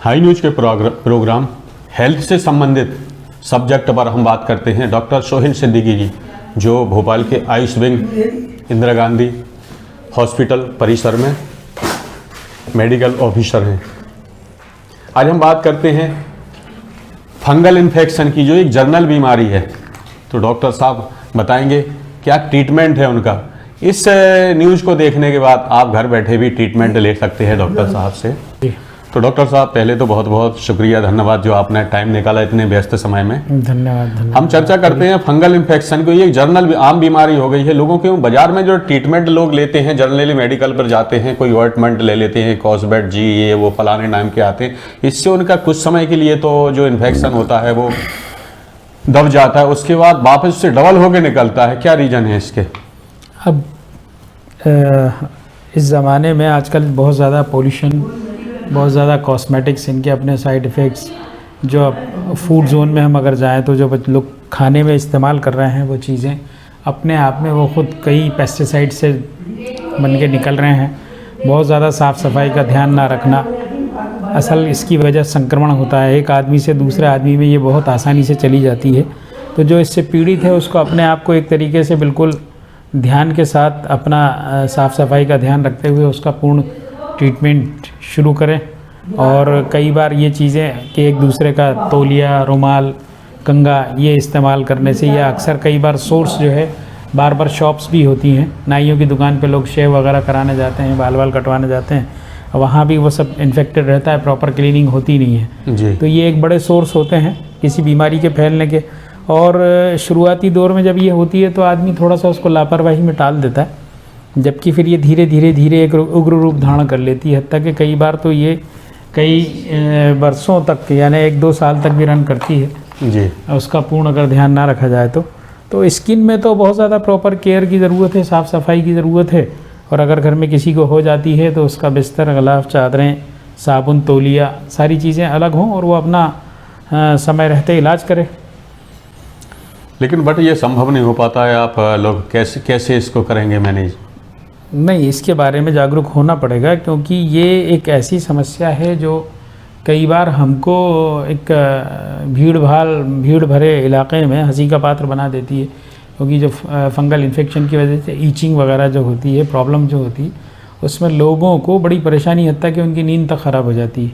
High news के programme health से संबंधित सब्जेक्ट पर हम बात करते हैं डॉक्टर सोहेल सिद्दीकी जी, जो भोपाल के आयुष विंग इंदिरा गांधी हॉस्पिटल परिसर में मेडिकल ऑफिसर हैं। आज हम बात करते हैं फंगल इन्फेक्शन की, जो एक जर्नल बीमारी है। तो डॉक्टर साहब बताएंगे क्या ट्रीटमेंट है उनका। इस न्यूज़ को देखने के बाद आप घर बैठे भी ट्रीटमेंट ले सकते हैं डॉक्टर साहब से। तो डॉक्टर साहब पहले तो बहुत बहुत शुक्रिया, धन्यवाद जो आपने टाइम निकाला इतने व्यस्त समय में। धन्यवाद। हम चर्चा करते हैं फंगल इन्फेक्शन को। ये एक जर्नल आम बीमारी हो गई है लोगों के। बाजार में जो ट्रीटमेंट लोग लेते हैं, जनरली मेडिकल पर जाते हैं, कोई ऑइंटमेंट ले लेते हैं, कॉस्बेट जी ये वो फलाने नाम के आते हैं। इससे उनका कुछ समय के लिए तो जो इन्फेक्शन होता है वो दब जाता है, उसके बाद वापस से डबल होकर निकलता है। क्या रीज़न है इसके? अब इस ज़माने में आजकल बहुत ज़्यादा पोल्यूशन, बहुत ज़्यादा कॉस्मेटिक्स, इनके अपने साइड इफ़ेक्ट्स, जो अब फूड जोन में हम अगर जाएं तो जो लोग खाने में इस्तेमाल कर रहे हैं वो चीज़ें अपने आप में वो खुद कई पेस्टिसाइड से बन के निकल रहे हैं। बहुत ज़्यादा साफ़ सफाई का ध्यान ना रखना, असल इसकी वजह संक्रमण होता है। एक आदमी से दूसरे आदमी में ये बहुत आसानी से चली जाती है। तो जो इससे पीड़ित है उसको अपने आप को एक तरीके से बिल्कुल ध्यान के साथ अपना साफ़ सफाई का ध्यान रखते हुए उसका पूर्ण ट्रीटमेंट शुरू करें। और कई बार ये चीज़ें कि एक दूसरे का तौलिया, रुमाल, कंघा ये इस्तेमाल करने से, या अक्सर कई बार सोर्स जो है बार शॉप्स भी होती हैं, नाइयों की दुकान पे लोग शेव वगैरह कराने जाते हैं, बाल कटवाने जाते हैं, वहाँ भी वो सब इन्फेक्टेड रहता है, प्रॉपर क्लीनिंग होती नहीं है जी। तो ये एक बड़े सोर्स होते हैं किसी बीमारी के फैलने के। और शुरुआती दौर में जब ये होती है तो आदमी थोड़ा सा उसको लापरवाही में टाल देता है, जबकि फिर ये धीरे धीरे एक उग्र रूप धारण कर लेती है। हत्ता कि कई बार तो ये कई बरसों तक, यानी 1-2 साल तक भी रन करती है जी। उसका पूर्ण अगर ध्यान ना रखा जाए तो स्किन में तो बहुत ज़्यादा प्रॉपर केयर की ज़रूरत है, साफ़ सफाई की ज़रूरत है। और अगर घर में किसी को हो जाती है तो उसका बिस्तर, गलाफ, चादरें, साबुन, तौलिया, सारी चीज़ें अलग हों और वो अपना समय रहते इलाज करे। लेकिन बट ये संभव नहीं हो पाता है। आप लोग कैसे इसको करेंगे मैनेज? नहीं, इसके बारे में जागरूक होना पड़ेगा, क्योंकि ये एक ऐसी समस्या है जो कई बार हमको एक भीड़ भरे इलाके में हंसी का पात्र बना देती है। क्योंकि जो फंगल इन्फेक्शन की वजह से ईचिंग वगैरह जो होती है, प्रॉब्लम जो होती है, उसमें लोगों को बड़ी परेशानी हत्ता कि उनकी नींद तक ख़राब हो जाती है।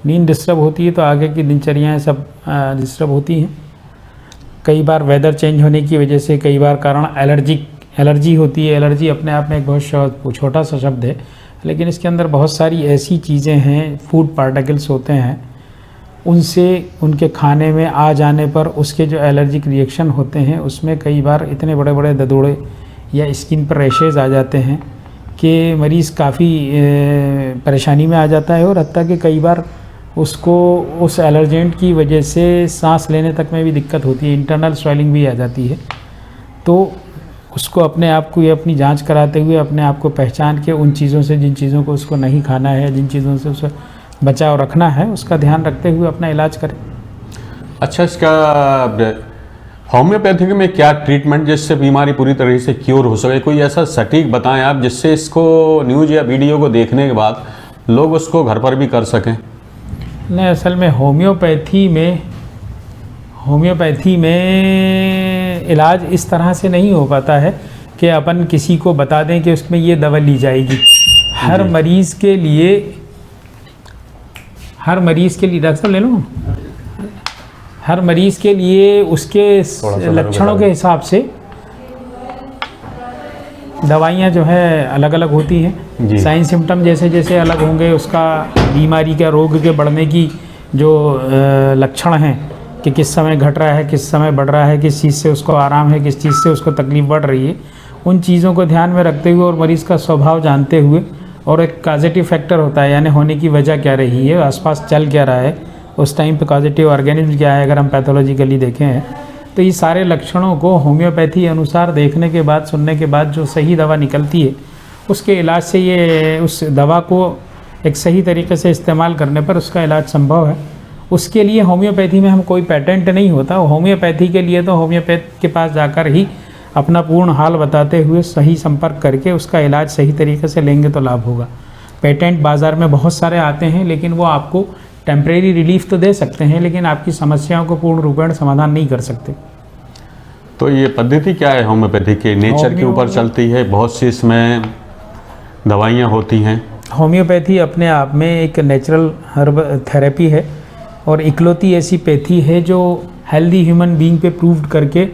नींद डिस्टर्ब होती है तो आगे की दिनचर्याएँ सब डिस्टर्ब होती हैं। कई बार वेदर चेंज होने की वजह से कई बार कारण एलर्जी होती है। एलर्जी अपने आप में एक बहुत छोटा सा शब्द है, लेकिन इसके अंदर बहुत सारी ऐसी चीज़ें हैं, फूड पार्टिकल्स होते हैं, उनसे उनके खाने में आ जाने पर उसके जो एलर्जिक रिएक्शन होते हैं उसमें कई बार इतने बड़े ददोड़े या स्किन पर रैशेज आ जाते हैं कि मरीज़ काफ़ी परेशानी में आ जाता है। और हत्ता कि कई बार उसको उस एलर्जेंट की वजह से सांस लेने तक में भी दिक्कत होती है, इंटरनल स्वेलिंग भी आ जाती है। तो उसको अपने आप को, ये अपनी जांच कराते हुए अपने आप को पहचान के उन चीज़ों से, जिन चीज़ों को उसको नहीं खाना है, जिन चीज़ों से उसे बचाव रखना है, उसका ध्यान रखते हुए अपना इलाज करें। अच्छा, इसका होम्योपैथिक में क्या ट्रीटमेंट जिससे बीमारी पूरी तरह से क्योर हो सके? कोई ऐसा सटीक बताएं आप जिससे इसको न्यूज़ या वीडियो को देखने के बाद लोग उसको घर पर भी कर सकें। नहीं, असल में होम्योपैथी में इलाज इस तरह से नहीं हो पाता है कि अपन किसी को बता दें कि उसमें ये दवा ली जाएगी। हर मरीज़ के लिए डॉक्टर साहब ले लो, हर मरीज़ के लिए उसके लक्षणों के हिसाब से दवाइयाँ जो है अलग अलग होती हैं। साइन सिम्टम जैसे अलग होंगे, उसका बीमारी का, रोग के बढ़ने की जो लक्षण हैं कि किस समय घट रहा है, किस समय बढ़ रहा है, किस चीज़ से उसको आराम है, किस चीज़ से उसको तकलीफ़ बढ़ रही है, उन चीज़ों को ध्यान में रखते हुए और मरीज़ का स्वभाव जानते हुए, और एक पॉजिटिव फैक्टर होता है, यानी होने की वजह क्या रही है, आसपास चल क्या रहा है, उस टाइम पे पॉजिटिव ऑर्गेनिज्म क्या है, अगर हम पैथोलॉजिकली देखें हैं तो ये सारे लक्षणों को होम्योपैथी अनुसार देखने के बाद, सुनने के बाद जो सही दवा निकलती है, उसके इलाज से ये उस दवा को एक सही तरीके से इस्तेमाल करने पर उसका इलाज संभव है। उसके लिए होम्योपैथी में हम कोई पेटेंट नहीं होता। होम्योपैथी के लिए तो होम्योपैथ के पास जाकर ही अपना पूर्ण हाल बताते हुए सही संपर्क करके उसका इलाज सही तरीके से लेंगे तो लाभ होगा। पेटेंट बाज़ार में बहुत सारे आते हैं, लेकिन वो आपको टेम्परेरी रिलीफ तो दे सकते हैं, लेकिन आपकी समस्याओं को पूर्ण रूपेण समाधान नहीं कर सकते। तो ये पद्धति क्या है होम्योपैथी के? नेचर के ऊपर चलती है, बहुत सी इसमें दवाइयाँ होती हैं। होम्योपैथी अपने आप में एक नेचुरल हर्ब थेरेपी है और इकलौती ऐसी पैथी है जो हेल्दी ह्यूमन बीइंग पे प्रूव्ड करके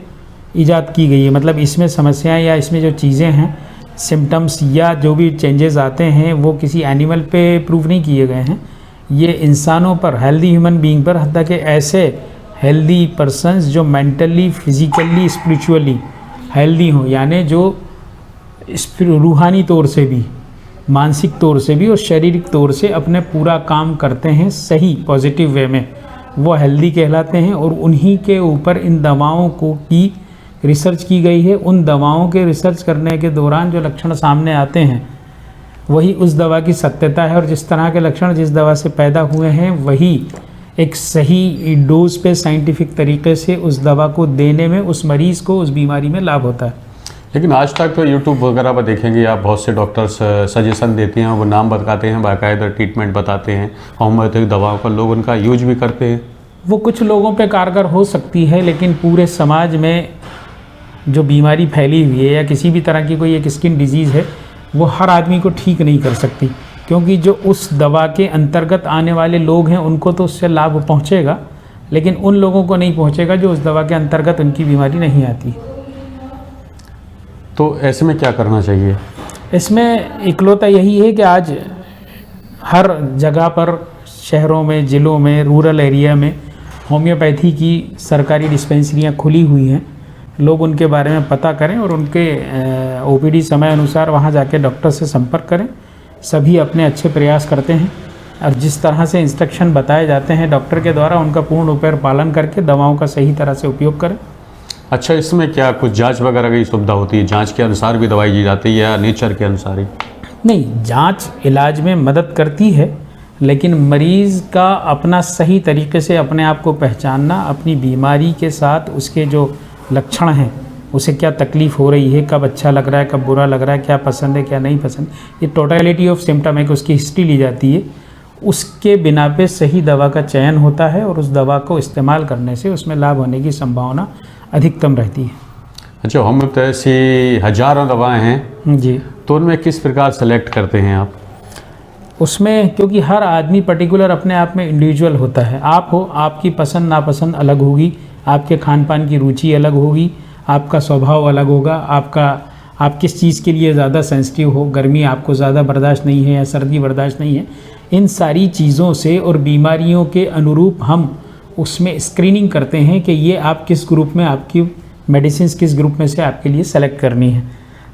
ईजाद की गई है। मतलब इसमें समस्याएं या इसमें जो चीज़ें हैं, सिम्टम्स या जो भी चेंजेस आते हैं, वो किसी एनिमल पे प्रूव नहीं किए गए हैं। ये इंसानों पर, हेल्दी ह्यूमन बीइंग पर, हत्ता के ऐसे हेल्दी पर्सन्स जो मेंटली, फिजिकली, स्पिरिचुअली हेल्दी हों, यानी जो रूहानी तौर से भी, मानसिक तौर से भी और शारीरिक तौर से अपने पूरा काम करते हैं सही पॉजिटिव वे में, वो हेल्दी कहलाते हैं। और उन्हीं के ऊपर इन दवाओं को की रिसर्च की गई है। उन दवाओं के रिसर्च करने के दौरान जो लक्षण सामने आते हैं वही उस दवा की सत्यता है, और जिस तरह के लक्षण जिस दवा से पैदा हुए हैं वही एक सही डोज पे साइंटिफिक तरीके से उस दवा को देने में उस मरीज़ को उस बीमारी में लाभ होता है। लेकिन आज तक तो यूट्यूब वगैरह पर देखेंगे आप, बहुत से डॉक्टर्स सजेशन देते हैं, वो नाम बताते हैं, बाकायदा ट्रीटमेंट बताते हैं होम्योपैथिक दवाओं का, लोग उनका यूज भी करते हैं। वो कुछ लोगों पे कारगर हो सकती है, लेकिन पूरे समाज में जो बीमारी फैली हुई है या किसी भी तरह की कोई एक स्किन डिजीज़ है, वो हर आदमी को ठीक नहीं कर सकती, क्योंकि जो उस दवा के अंतर्गत आने वाले लोग हैं उनको तो उससे लाभ पहुंचेगा, लेकिन उन लोगों को नहीं पहुंचेगा जो उस दवा के अंतर्गत उनकी बीमारी नहीं आती। तो ऐसे में क्या करना चाहिए? इसमें इकलौता यही है कि आज हर जगह पर, शहरों में, ज़िलों में, रूरल एरिया में होम्योपैथी की सरकारी डिस्पेंसरियां खुली हुई हैं। लोग उनके बारे में पता करें और उनके ओपीडी समय अनुसार वहां जाके डॉक्टर से संपर्क करें। सभी अपने अच्छे प्रयास करते हैं और जिस तरह से इंस्ट्रक्शन बताए जाते हैं डॉक्टर के द्वारा, उनका पूर्ण रूपेण पालन करके दवाओं का सही तरह से उपयोग करें। अच्छा, इसमें क्या कुछ जांच वगैरह की सुविधा होती है? जांच के अनुसार भी दवाई दी जाती है या नेचर के अनुसार ही? नहीं, जांच इलाज में मदद करती है, लेकिन मरीज़ का अपना सही तरीके से अपने आप को पहचानना, अपनी बीमारी के साथ उसके जो लक्षण हैं, उसे क्या तकलीफ़ हो रही है, कब अच्छा लग रहा है, कब बुरा लग रहा है, क्या पसंद है, क्या नहीं पसंद, ये टोटलिटी ऑफ सिम्टम है कि उसकी हिस्ट्री ली जाती है। उसके बिना पे सही दवा का चयन होता है और उस दवा को इस्तेमाल करने से उसमें लाभ होने की संभावना अधिकतम रहती है। अच्छा, होम्योपैथी हजारों दवाएं हैं जी, तो उनमें किस प्रकार सेलेक्ट करते हैं आप? उसमें क्योंकि हर आदमी पर्टिकुलर अपने आप में इंडिविजुअल होता है। आप हो, आपकी पसंद नापसंद अलग होगी, आपके खान पान की रुचि अलग होगी, आपका स्वभाव अलग होगा, आप किस चीज़ के लिए ज़्यादा सेंसिटिव हो, गर्मी आपको ज़्यादा बर्दाश्त नहीं है या सर्दी बर्दाश्त नहीं है, इन सारी चीज़ों से और बीमारियों के अनुरूप हम उसमें स्क्रीनिंग करते हैं कि ये आप किस ग्रुप में, आपकी मेडिसिन किस ग्रुप में से आपके लिए सेलेक्ट करनी है।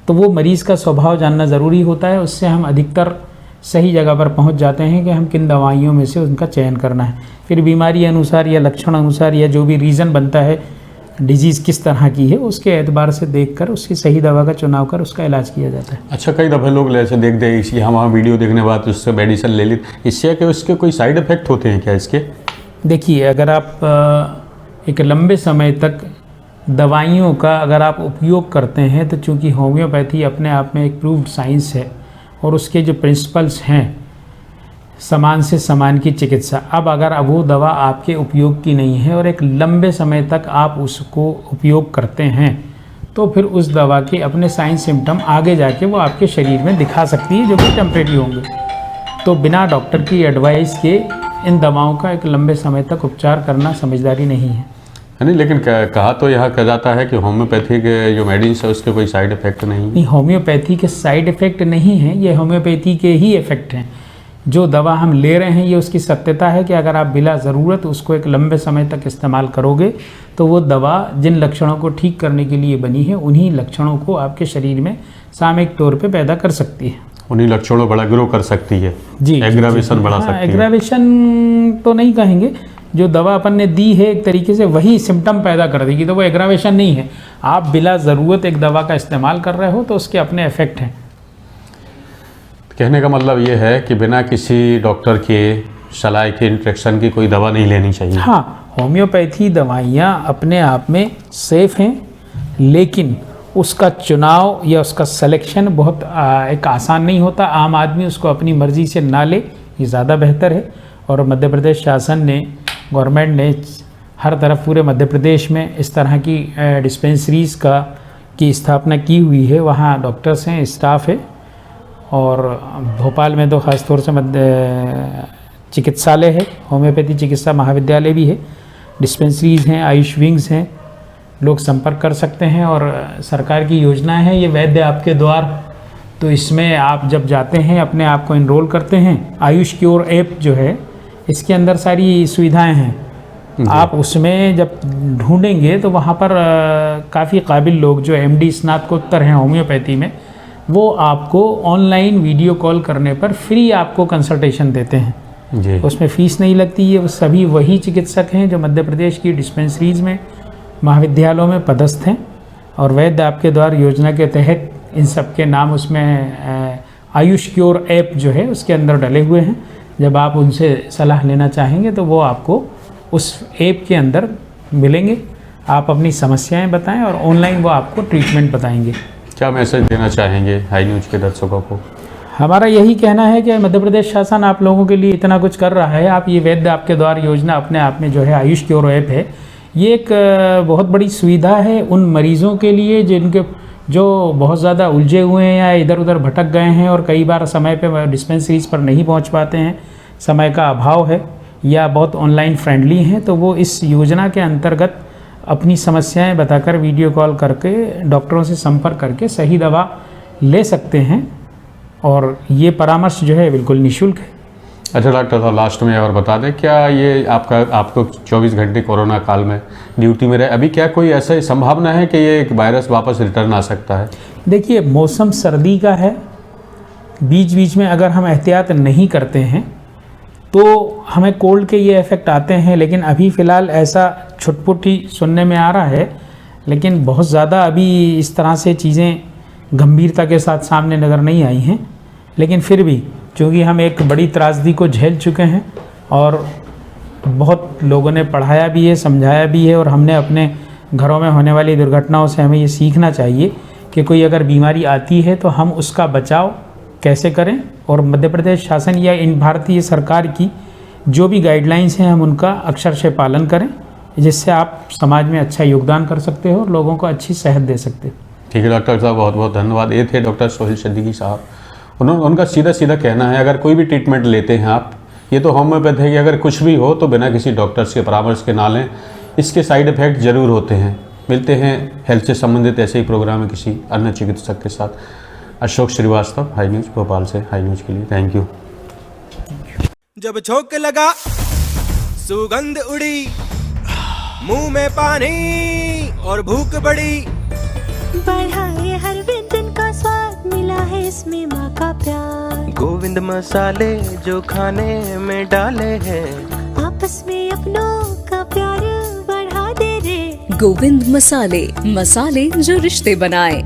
तो वो मरीज़ का स्वभाव जानना ज़रूरी होता है, उससे हम अधिकतर सही जगह पर पहुंच जाते हैं कि हम किन दवाइयों में से उनका चयन करना है। फिर बीमारी अनुसार या लक्षण अनुसार या जो भी रीज़न बनता है, डिजीज़ किस तरह की है, उसके एतबार से देखकर उसकी सही दवा का चुनाव कर उसका इलाज किया जाता है। अच्छा, कई दफ़े लोग ऐसे देख दे इसी हम वहाँ वीडियो देखने के बाद उससे मेडिसिन ले ली, इससे कि उसके कोई साइड इफ़ेक्ट होते हैं क्या इसके? देखिए, अगर आप एक लंबे समय तक दवाइयों का अगर आप उपयोग करते हैं, तो चूँकि होम्योपैथी अपने आप में एक प्रूव्ड साइंस है और उसके जो प्रिंसिपल्स हैं, समान से समान की चिकित्सा, अब अगर वो दवा आपके उपयोग की नहीं है और एक लंबे समय तक आप उसको उपयोग करते हैं, तो फिर उस दवा के अपने साइन सिम्टम आगे जाके वो आपके शरीर में दिखा सकती है, जो कि टेम्परेरी होंगे। तो बिना डॉक्टर की एडवाइस के इन दवाओं का एक लंबे समय तक उपचार करना समझदारी नहीं है। नहीं, लेकिन कहा तो यह कहा जाता है कि होम्योपैथी के जो मेडिसिन है उसके कोई साइड इफ़ेक्ट नहीं। होम्योपैथी के साइड इफ़ेक्ट नहीं हैं, ये होम्योपैथी के ही इफ़ेक्ट हैं। जो दवा हम ले रहे हैं, ये उसकी सत्यता है कि अगर आप बिला ज़रूरत उसको एक लंबे समय तक इस्तेमाल करोगे, तो वो दवा जिन लक्षणों को ठीक करने के लिए बनी है, उन्हीं लक्षणों को आपके शरीर में सामयिक तौर पे पैदा कर सकती है, उन्हीं लक्षणों बड़ा ग्रो कर सकती है। जी, एग्रावेशन बढ़ा सकती है। एग्रावेशन तो नहीं कहेंगे, जो दवा अपन ने दी है एक तरीके से वही सिम्टम पैदा कर देगी, तो वो एग्रावेशन नहीं है। आप बिला ज़रूरत एक दवा का इस्तेमाल कर रहे हो तो उसके अपने इफ़ेक्ट हैं। कहने का मतलब ये है कि बिना किसी डॉक्टर के सलाह के, इंस्ट्रक्शन की कोई दवा नहीं लेनी चाहिए। हाँ, होम्योपैथी दवाइयाँ अपने आप में सेफ़ हैं, लेकिन उसका चुनाव या उसका सिलेक्शन बहुत एक आसान नहीं होता। आम आदमी उसको अपनी मर्ज़ी से ना ले, ये ज़्यादा बेहतर है। और मध्य प्रदेश शासन ने, गवर्नमेंट ने हर तरफ पूरे मध्य प्रदेश में इस तरह की डिस्पेंसरीज़ की स्थापना की हुई है। वहाँ डॉक्टर्स हैं, स्टाफ है, और भोपाल में तो ख़ास तौर से चिकित्सालय है, होम्योपैथी चिकित्सा महाविद्यालय भी है, डिस्पेंसरीज़ हैं, आयुष विंग्स हैं, लोग संपर्क कर सकते हैं। और सरकार की योजना है ये वैद्य आपके द्वार, तो इसमें आप जब जाते हैं, अपने आप को इनरोल करते हैं, आयुष क्योर ऐप जो है इसके अंदर सारी सुविधाएं हैं। आप उसमें जब ढूंढेंगे तो वहाँ पर काफ़ी काबिल लोग जो MD स्नातकोत्तर हैं होम्योपैथी में, वो आपको ऑनलाइन वीडियो कॉल करने पर फ्री आपको कंसल्टेशन देते हैं जी। उसमें फ़ीस नहीं लगती है। वो सभी वही चिकित्सक हैं जो मध्य प्रदेश की डिस्पेंसरीज़ में, महाविद्यालयों में पदस्थ हैं, और वैद्य आपके द्वार योजना के तहत इन सब के नाम उसमें आयुष क्योर ऐप जो है उसके अंदर डले हुए हैं। जब आप उनसे सलाह लेना चाहेंगे तो वो आपको उस ऐप के अंदर मिलेंगे। आप अपनी समस्याएं बताएं और ऑनलाइन वो आपको ट्रीटमेंट बताएंगे। क्या मैसेज देना चाहेंगे हाई न्यूज़ के दर्शकों को? हमारा यही कहना है कि मध्य प्रदेश शासन आप लोगों के लिए इतना कुछ कर रहा है। आप ये वैद्य आपके द्वार योजना अपने आप में जो है आयुष क्योर ऐप है, ये एक बहुत बड़ी सुविधा है उन मरीज़ों के लिए जो बहुत ज़्यादा उलझे हुए हैं या इधर उधर भटक गए हैं और कई बार समय पे डिस्पेंसरीज़ पर नहीं पहुंच पाते हैं, समय का अभाव है, या बहुत ऑनलाइन फ्रेंडली हैं। तो वो इस योजना के अंतर्गत अपनी समस्याएं बताकर वीडियो कॉल करके डॉक्टरों से संपर्क करके सही दवा ले सकते हैं, और ये परामर्श जो है बिल्कुल निःशुल्क है। अच्छा डॉक्टर साहब, लास्ट में और बता दें, क्या ये आपको 24 घंटे कोरोना काल में ड्यूटी में रहे, अभी क्या कोई ऐसा संभावना है कि ये वायरस वापस रिटर्न आ सकता है? देखिए, मौसम सर्दी का है, बीच बीच में अगर हम एहतियात नहीं करते हैं तो हमें कोल्ड के ये इफ़ेक्ट आते हैं, लेकिन अभी फ़िलहाल ऐसा छुटपुट ही सुनने में आ रहा है, लेकिन बहुत ज़्यादा अभी इस तरह से चीज़ें गंभीरता के साथ सामने नज़र नहीं आई हैं। लेकिन फिर भी चूँकि हम एक बड़ी त्रासदी को झेल चुके हैं और बहुत लोगों ने पढ़ाया भी है, समझाया भी है, और हमने अपने घरों में होने वाली दुर्घटनाओं से हमें ये सीखना चाहिए कि कोई अगर बीमारी आती है तो हम उसका बचाव कैसे करें, और मध्य प्रदेश शासन या इन भारतीय सरकार की जो भी गाइडलाइंस हैं हम उनका अक्षर से पालन करें, जिससे आप समाज में अच्छा योगदान कर सकते हो और लोगों को अच्छी सेहत दे सकते हो। ठीक है डॉक्टर साहब, बहुत बहुत धन्यवाद। ये थे डॉक्टर सोहेल सिद्दीकी साहब। उनका सीधा सीधा कहना है, अगर कोई भी ट्रीटमेंट लेते हैं आप, ये तो होम्योपैथी है कि अगर कुछ भी हो तो बिना किसी डॉक्टर्स के परामर्श के ना लें, इसके साइड इफ़ेक्ट ज़रूर होते हैं। मिलते हैं हेल्थ से संबंधित ऐसे ही प्रोग्राम में किसी अन्य चिकित्सक के साथ। अशोक श्रीवास्तव, हाई न्यूज़ भोपाल से, हाई न्यूज़ के लिए थैंक यू। जब झोंक लगा सुगंध उड़ी, मुंह में पानी और भूख बढ़ी, बढ़ाए हर व्यंजन का स्वाद, मिला है इसमें माँ का प्यार। गोविंद मसाले जो खाने में डाले हैं, आपस में अपनों का प्यार बढ़ा दे रे। गोविंद मसाले, मसाले जो रिश्ते बनाए।